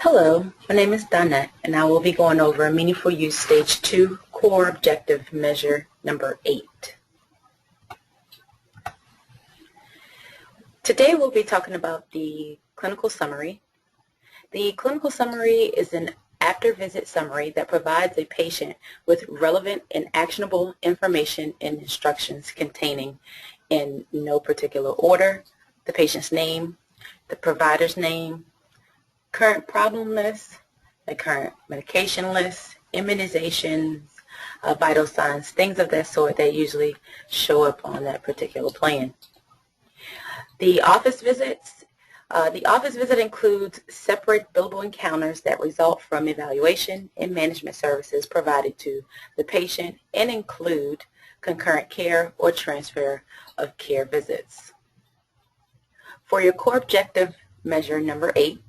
Hello, my name is Donette, and I will be going over Meaningful Use Stage 2 Core Objective Measure number 8. Today we'll be talking about the clinical summary. The clinical summary is an after-visit summary that provides a patient with relevant and actionable information and instructions containing, in no particular order, the patient's name, the provider's name, current problem list, the current medication list, immunizations, vital signs, things of that sort that usually show up on that particular plan. The office visits. The office visit includes separate billable encounters that result from evaluation and management services provided to the patient and include concurrent care or transfer of care visits. For your core objective measure number 8,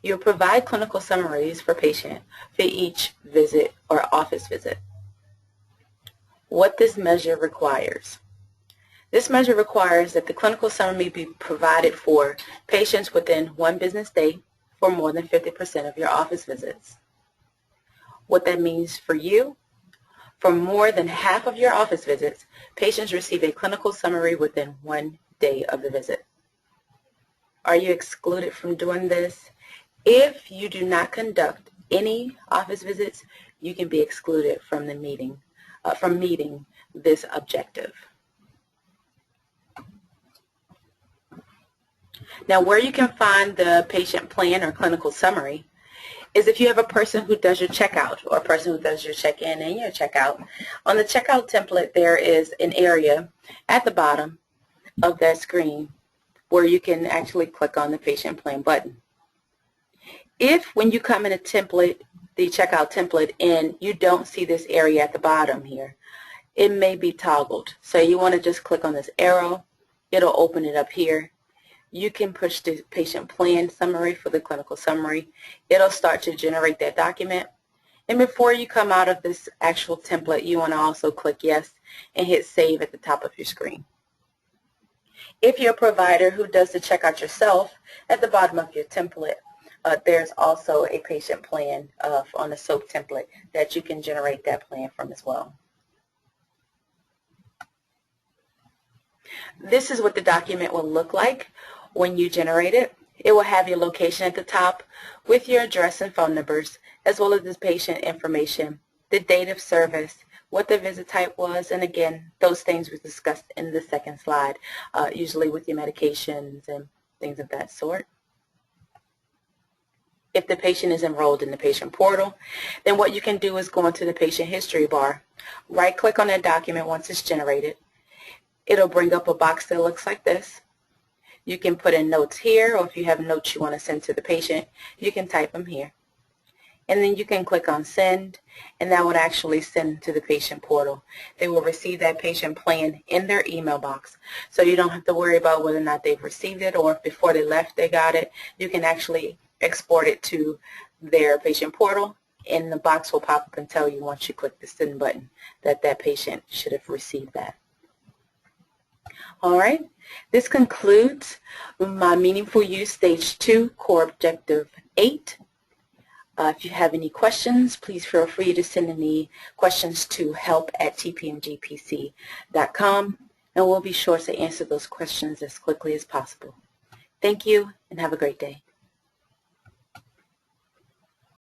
you'll provide clinical summaries for patient for each visit or office visit. What this measure requires. This measure requires that the clinical summary be provided for patients within 1 business day for more than 50% of your office visits. What that means for you, for more than half of your office visits, patients receive a clinical summary within 1 day of the visit. Are you excluded from doing this? If you do not conduct any office visits, you can be excluded from the meeting, meeting this objective. Now, where you can find the patient plan or clinical summary is if you have a person who does your checkout or a person who does your check-in and your checkout. On the checkout template, there is an area at the bottom of that screen where you can actually click on the patient plan button. If when you come in a template, the checkout template, and you don't see this area at the bottom here, it may be toggled. So you want to just click on this arrow. It'll open it up here. You can push the patient plan summary for the clinical summary. It'll start to generate that document. And before you come out of this actual template, you want to also click yes and hit save at the top of your screen. If you're a provider who does the checkout yourself, at the bottom of your template, there's also a patient plan on the SOAP template that you can generate that plan from as well. This is what the document will look like when you generate it. It will have your location at the top with your address and phone numbers, as well as the patient information, the date of service, what the visit type was, and again, those things we discussed in the second slide, usually with your medications and things of that sort. If the patient is enrolled in the patient portal, then what you can do is go into the patient history bar, right-click on that document once it's generated. It'll bring up a box that looks like this. You can put in notes here, or if you have notes you want to send to the patient, you can type them here. And then you can click on send, and that would actually send to the patient portal. They will receive that patient plan in their email box. So you don't have to worry about whether or not they've received it, or if before they left they got it. You can actually export it to their patient portal, and the box will pop up and tell you once you click the send button that that patient should have received that. All right, this concludes my Meaningful Use Stage 2 Core Objective 8. If you have any questions, please feel free to send any questions to help@tpmgpc.com, and we'll be sure to answer those questions as quickly as possible. Thank you, and have a great day.